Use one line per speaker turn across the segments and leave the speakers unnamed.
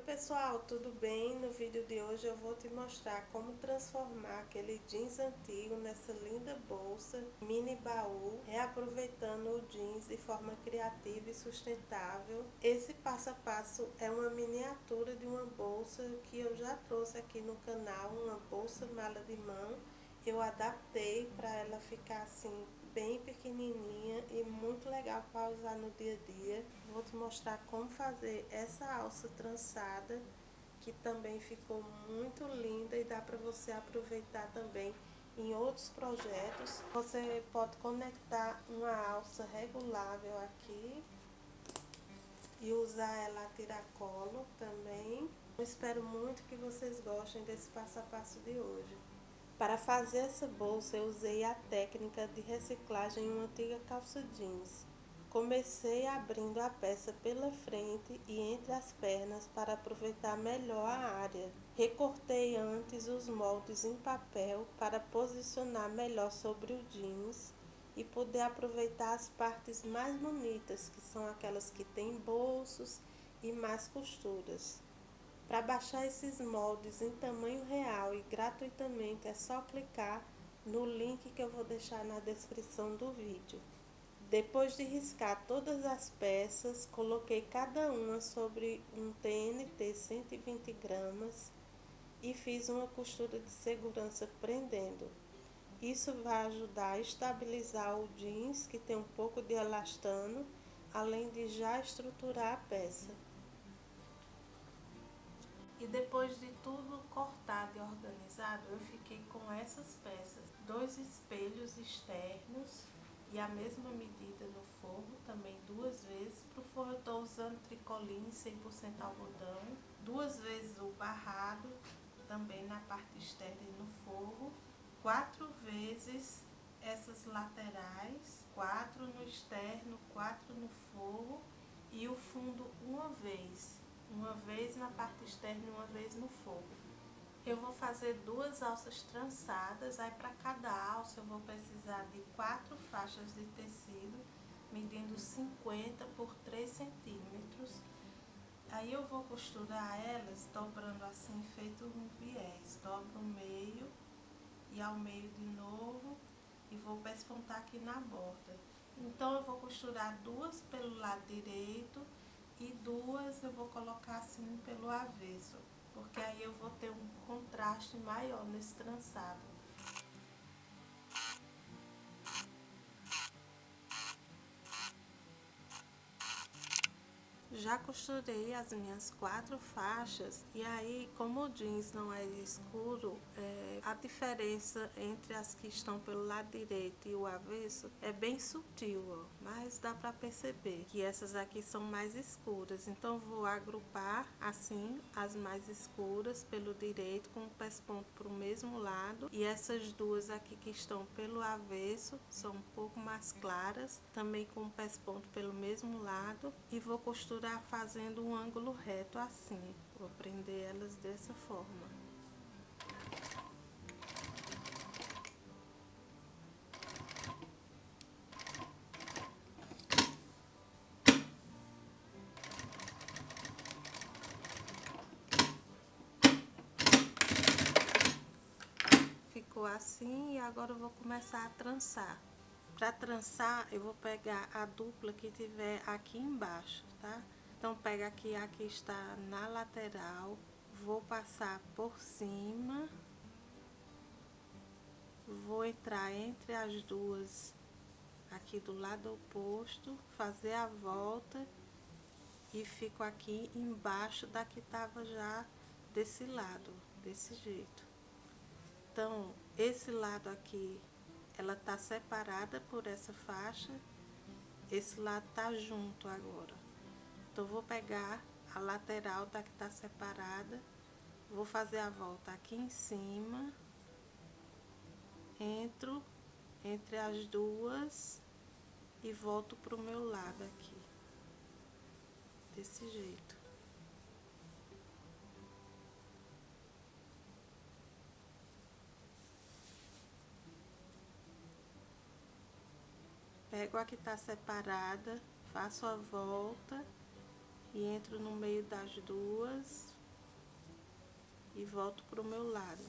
pessoal, tudo bem? No vídeo de hoje eu vou te mostrar como transformar aquele jeans antigo nessa linda bolsa mini baú, reaproveitando o jeans de forma criativa e sustentável. Esse passo a passo é uma miniatura de uma bolsa que eu já trouxe aqui no canal, uma bolsa mala de mão. Eu adaptei para ela ficar assim bem pequenininha e muito legal para usar no dia a dia. Vou te mostrar como fazer essa alça trançada, que também ficou muito linda e dá para você aproveitar também em outros projetos. Você pode conectar uma alça regulável aqui e usar ela a tiracolo também. Eu espero muito que vocês gostem desse passo a passo de hoje. Para fazer essa bolsa eu usei a técnica de reciclagem em uma antiga calça jeans. Comecei abrindo a peça pela frente e entre as pernas para aproveitar melhor a área. Recortei antes os moldes em papel para posicionar melhor sobre o jeans e poder aproveitar as partes mais bonitas, que são aquelas que têm bolsos e mais costuras. Para baixar esses moldes em tamanho real e gratuitamente é só clicar no link que eu vou deixar na descrição do vídeo. Depois de riscar todas as peças, coloquei cada uma sobre um TNT 120 gramas e fiz uma costura de segurança prendendo. Isso vai ajudar a estabilizar o jeans, que tem um pouco de elastano, além de já estruturar a peça. E depois de tudo cortado e organizado, eu fiquei com essas peças. 2 espelhos externos e a mesma medida no forro, também 2 vezes. Para o forro eu estou usando tricoline 100% algodão. 2 vezes o barrado, também na parte externa e no forro. 4 vezes essas laterais, 4 no externo, 4 no forro. E o fundo uma vez na parte externa e uma vez no forro. Eu vou fazer 2 alças trançadas, aí para cada alça eu vou precisar de 4 faixas de tecido, medindo 50 por 3 centímetros. Aí eu vou costurar elas dobrando assim, feito um viés. Dobro o meio e ao meio de novo e vou pespontar aqui na borda. Então eu vou costurar 2 pelo lado direito e 2 eu vou colocar assim pelo avesso, porque aí eu vou ter um contraste maior nesse trançado. Já costurei as minhas 4 faixas e aí, como o jeans não é escuro, a diferença entre as que estão pelo lado direito e o avesso é bem sutil, ó, mas dá para perceber que essas aqui são mais escuras. Então vou agrupar assim as mais escuras pelo direito com o pesponto para o mesmo lado, e essas 2 aqui que estão pelo avesso são um pouco mais claras, também com o pesponto pelo mesmo lado, e vou costurar fazendo um ângulo reto assim. Vou prender elas dessa forma. Ficou assim e agora eu vou começar a trançar. Para trançar, eu vou pegar a dupla que tiver aqui embaixo, tá? Então, pega aqui a que está na lateral, vou passar por cima, vou entrar entre as 2 aqui do lado oposto, fazer a volta e fico aqui embaixo da que tava já desse lado, desse jeito. Então, esse lado aqui, ela tá separada por essa faixa, esse lado tá junto agora. Então, vou pegar a lateral da que tá separada, vou fazer a volta aqui em cima, entro entre as 2 e volto pro meu lado aqui, desse jeito. Pego a que tá separada, faço a volta e entro no meio das 2, e volto pro meu lado.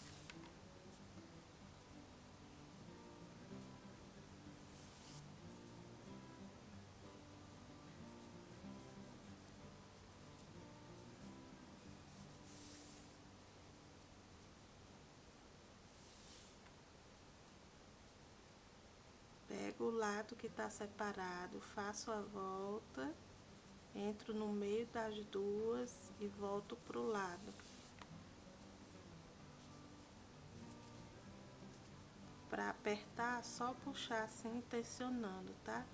Pego o lado que tá separado, faço a volta, entro no meio das duas e volto pro lado. Para apertar, só puxar assim, tensionando, tá?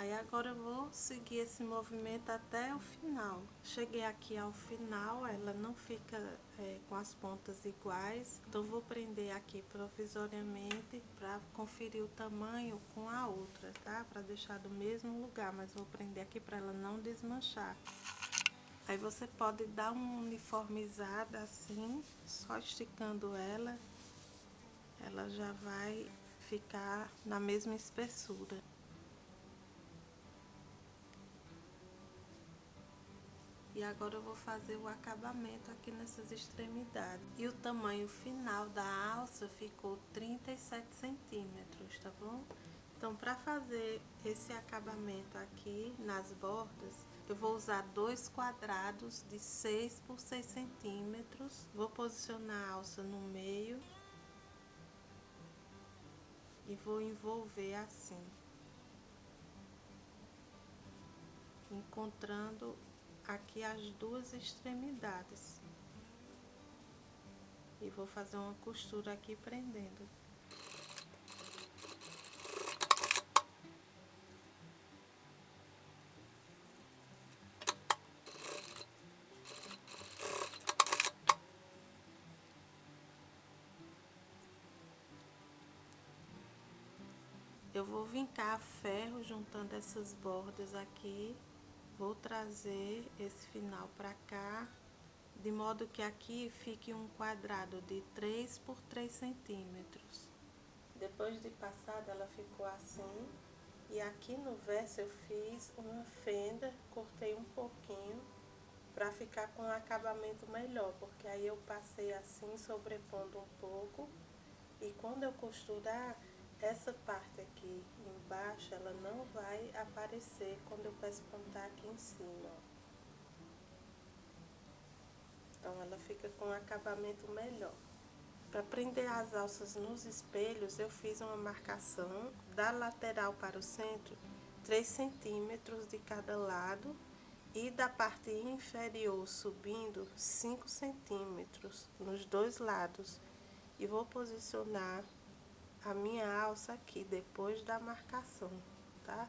Aí agora eu vou seguir esse movimento até o final. Cheguei aqui ao final, ela não fica com as pontas iguais, então vou prender aqui provisoriamente para conferir o tamanho com a outra, tá? Para deixar do mesmo lugar, mas vou prender aqui para ela não desmanchar. Aí você pode dar uma uniformizada assim, só esticando ela já vai ficar na mesma espessura. E agora eu vou fazer o acabamento aqui nessas extremidades. E o tamanho final da alça ficou 37 centímetros, tá bom? Então, para fazer esse acabamento aqui nas bordas, eu vou usar 2 quadrados de 6 por 6 centímetros. Vou posicionar a alça no meio e vou envolver assim, encontrando aqui as duas extremidades. E vou fazer uma costura aqui prendendo. Eu vou vincar ferro juntando essas bordas aqui, vou trazer esse final para cá, de modo que aqui fique um quadrado de 3 por 3 centímetros. Depois de passada ela ficou assim, e aqui no verso eu fiz uma fenda, cortei um pouquinho para ficar com um acabamento melhor, porque aí eu passei assim, sobrepondo um pouco, e quando eu costurar, essa parte aqui embaixo, ela não vai aparecer quando eu pespontar aqui em cima, ó. Então, ela fica com um acabamento melhor. Para prender as alças nos espelhos, eu fiz uma marcação da lateral para o centro, 3 centímetros de cada lado, e da parte inferior subindo 5 centímetros nos dois lados. E vou posicionar a minha alça aqui depois da marcação, tá?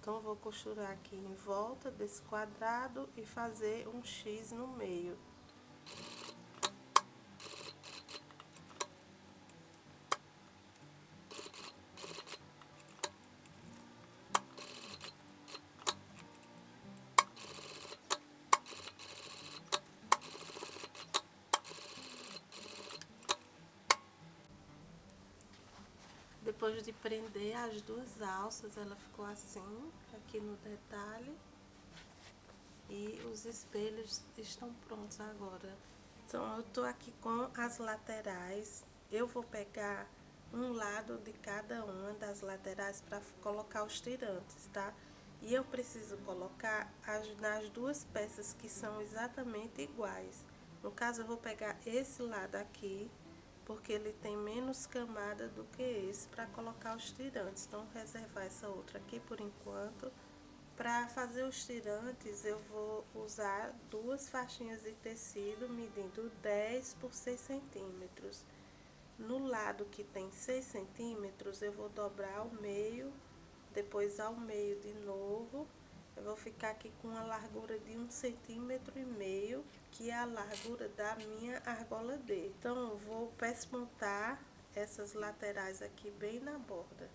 Então vou costurar aqui em volta desse quadrado e fazer um X no meio. Depois de prender as duas alças, ela ficou assim, aqui no detalhe. E os espelhos estão prontos agora. Então, eu tô aqui com as laterais. Eu vou pegar um lado de cada uma das laterais para colocar os tirantes, tá? E eu preciso colocar nas duas peças que são exatamente iguais. No caso, eu vou pegar esse lado aqui, porque ele tem menos camada do que esse para colocar os tirantes. Então, vou reservar essa outra aqui por enquanto. Para fazer os tirantes, eu vou usar duas faixinhas de tecido medindo 10 por 6 centímetros. No lado que tem 6 centímetros, eu vou dobrar ao meio, depois ao meio de novo. Eu vou ficar aqui com uma largura de 1,5 centímetro, que é a largura da minha argola D. Então, eu vou pespontar essas laterais aqui bem na borda.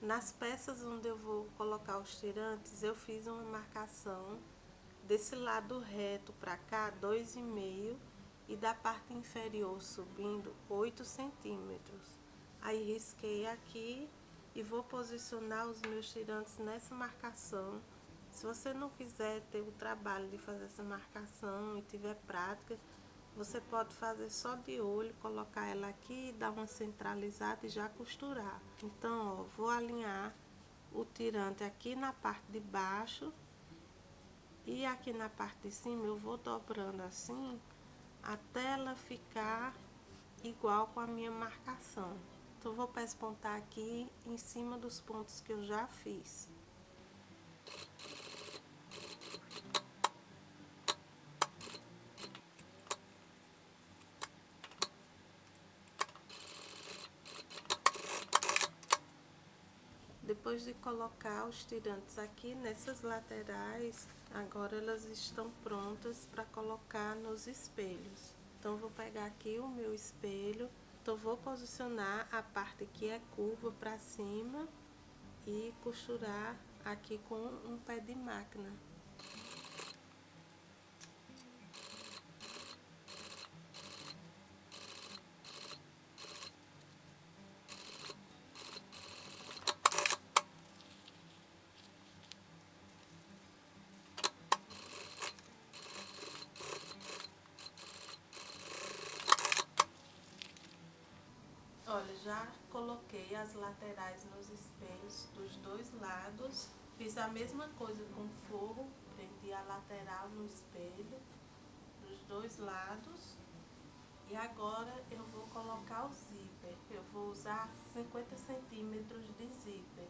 Nas peças onde eu vou colocar os tirantes, eu fiz uma marcação desse lado reto para cá, 2,5, e da parte inferior subindo 8 centímetros. Aí risquei aqui e vou posicionar os meus tirantes nessa marcação, Se você não quiser ter o trabalho de fazer essa marcação e tiver prática, você pode fazer só de olho, colocar ela aqui, dar uma centralizada e já costurar. Então, ó, vou alinhar o tirante aqui na parte de baixo e aqui na parte de cima eu vou dobrando assim até ela ficar igual com a minha marcação. Então, vou pespontar aqui em cima dos pontos que eu já fiz. Depois de colocar os tirantes aqui nessas laterais, agora elas estão prontas para colocar nos espelhos. Então, vou pegar aqui o meu espelho, então vou posicionar a parte que é curva para cima e costurar aqui com um pé de máquina. Olha, já coloquei as laterais nos espelhos dos dois lados. Fiz a mesma coisa com o forro, prendi a lateral no espelho dos dois lados. E agora eu vou colocar o zíper. Eu vou usar 50 centímetros de zíper.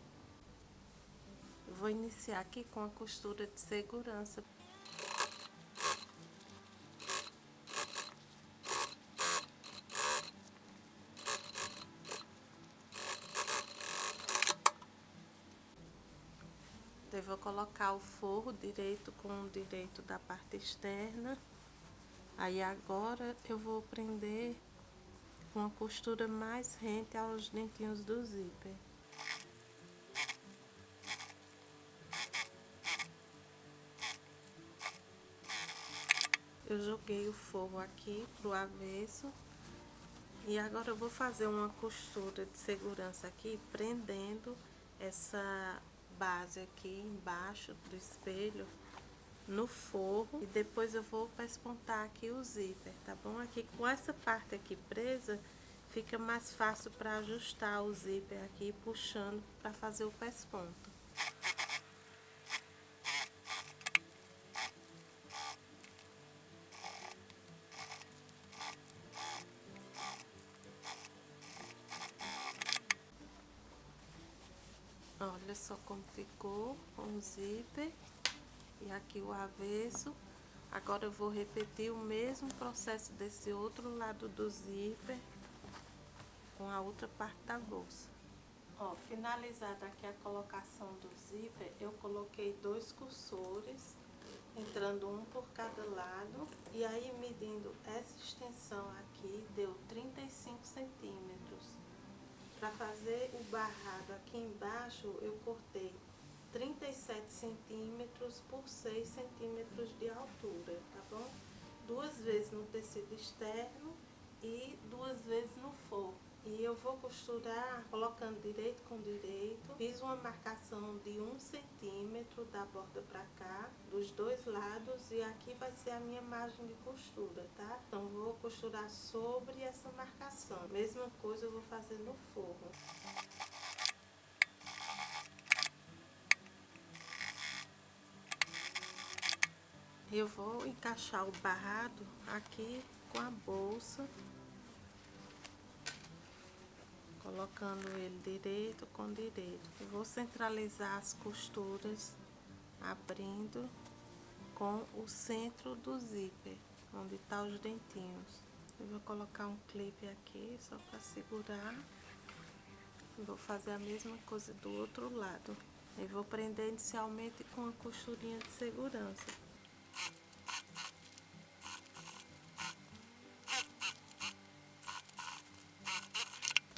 Eu vou iniciar aqui com a costura de segurança. Eu vou colocar o forro direito com o direito da parte externa. Aí agora eu vou prender com a costura mais rente aos dentinhos do zíper. Eu joguei o forro aqui pro avesso. E agora eu vou fazer uma costura de segurança aqui, prendendo essa base aqui embaixo do espelho no forro, e depois eu vou pespontar aqui o zíper, tá bom? Aqui com essa parte aqui presa, fica mais fácil para ajustar o zíper aqui, puxando para fazer o pesponto. Olha só como ficou com o zíper e aqui o avesso. Agora eu vou repetir o mesmo processo desse outro lado do zíper com a outra parte da bolsa. Ó, finalizada aqui a colocação do zíper, eu coloquei 2 cursores, entrando um por cada lado, e aí medindo essa extensão aqui deu 35 centímetros. Para fazer o barrado aqui embaixo, eu cortei 37 centímetros por 6 centímetros de altura, tá bom? 2 vezes no tecido externo e 2 vezes no forro. E eu vou costurar colocando direito com direito. Fiz uma marcação de 1 centímetro da borda para cá, dos dois lados, e aqui vai ser a minha margem de costura, tá? Então, vou costurar sobre essa marcação. Mesma coisa eu vou fazer no forro. Eu vou encaixar o barrado aqui com a bolsa, colocando ele direito com direito. Eu vou centralizar as costuras, abrindo com o centro do zíper, onde tá os dentinhos. Eu vou colocar um clipe aqui, só para segurar. Vou fazer a mesma coisa do outro lado. Eu vou prender inicialmente com a costurinha de segurança.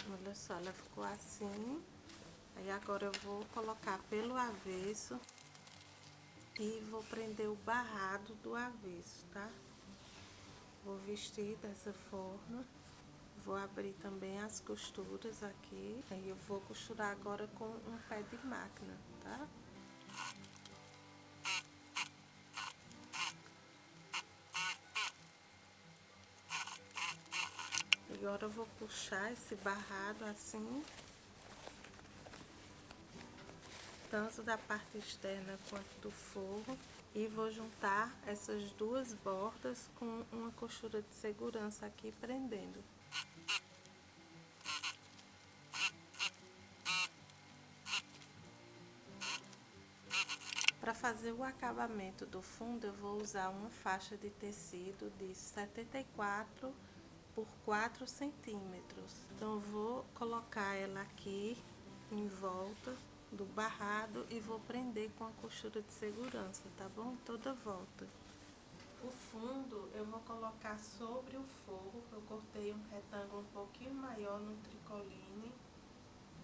Olha só, ela ficou assim. Aí agora eu vou colocar pelo avesso e vou prender o barrado do avesso, tá? Vou vestir dessa forma. Vou abrir também as costuras aqui. Aí eu vou costurar agora com um pé de máquina, tá? Agora eu vou puxar esse barrado assim, tanto da parte externa quanto do forro, e vou juntar essas duas bordas com uma costura de segurança aqui prendendo. Para fazer o acabamento do fundo, eu vou usar uma faixa de tecido de 74 por 4 centímetros. Então, eu vou colocar ela aqui em volta do barrado e vou prender com a costura de segurança, tá bom? Toda volta. O fundo eu vou colocar sobre o forro. Eu cortei um retângulo um pouquinho maior no tricoline.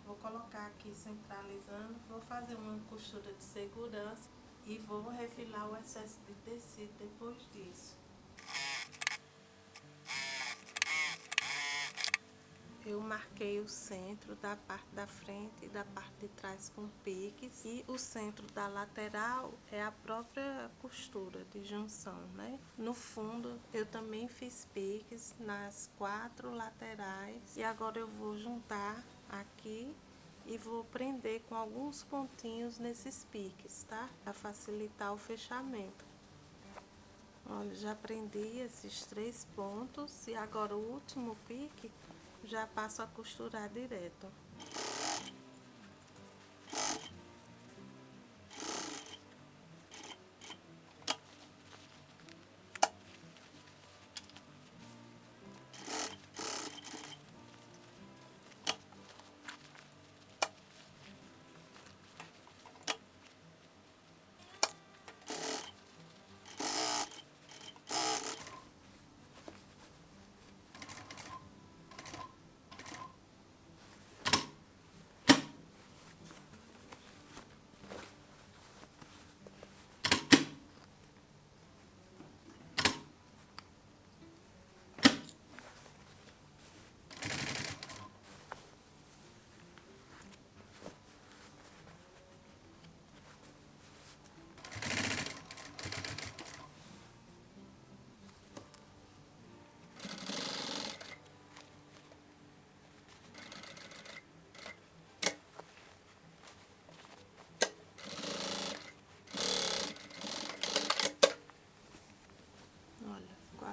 Vou colocar aqui centralizando, vou fazer uma costura de segurança e vou refilar o excesso de tecido depois disso. Eu marquei o centro da parte da frente e da parte de trás com piques, e o centro da lateral é a própria costura de junção, né? No fundo eu também fiz piques nas 4 laterais, e agora eu vou juntar aqui e vou prender com alguns pontinhos nesses piques, tá? Para facilitar o fechamento. Olha, já prendi esses 3 pontos e agora o último pique já passo a costurar direto.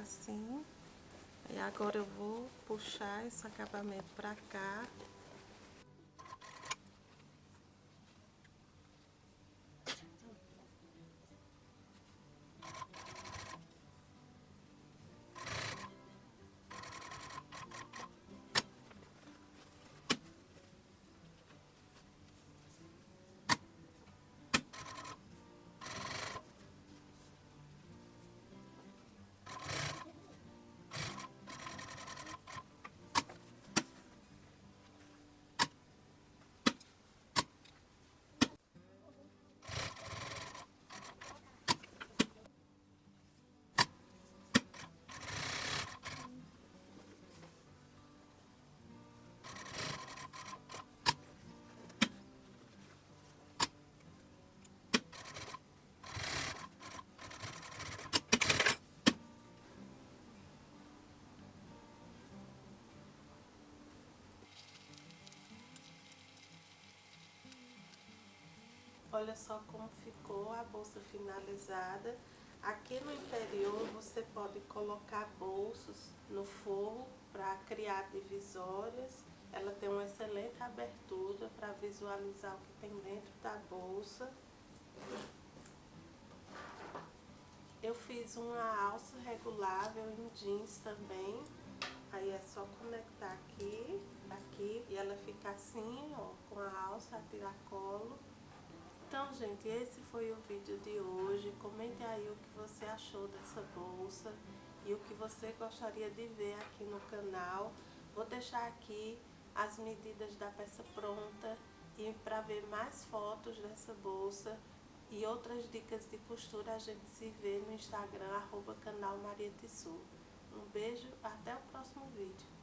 Assim, e agora eu vou puxar esse acabamento para cá. Olha só como ficou a bolsa finalizada. Aqui no interior você pode colocar bolsos no forro para criar divisórias. Ela tem uma excelente abertura para visualizar o que tem dentro da bolsa. Eu fiz uma alça regulável em jeans também. Aí é só conectar aqui, aqui, e ela fica assim, ó, com a alça a tiracolo. Então, gente, esse foi o vídeo de hoje. Comente aí o que você achou dessa bolsa e o que você gostaria de ver aqui no canal. Vou deixar aqui as medidas da peça pronta, e para ver mais fotos dessa bolsa e outras dicas de costura, a gente se vê no Instagram, @canal Maria Tissu. Um beijo, até o próximo vídeo.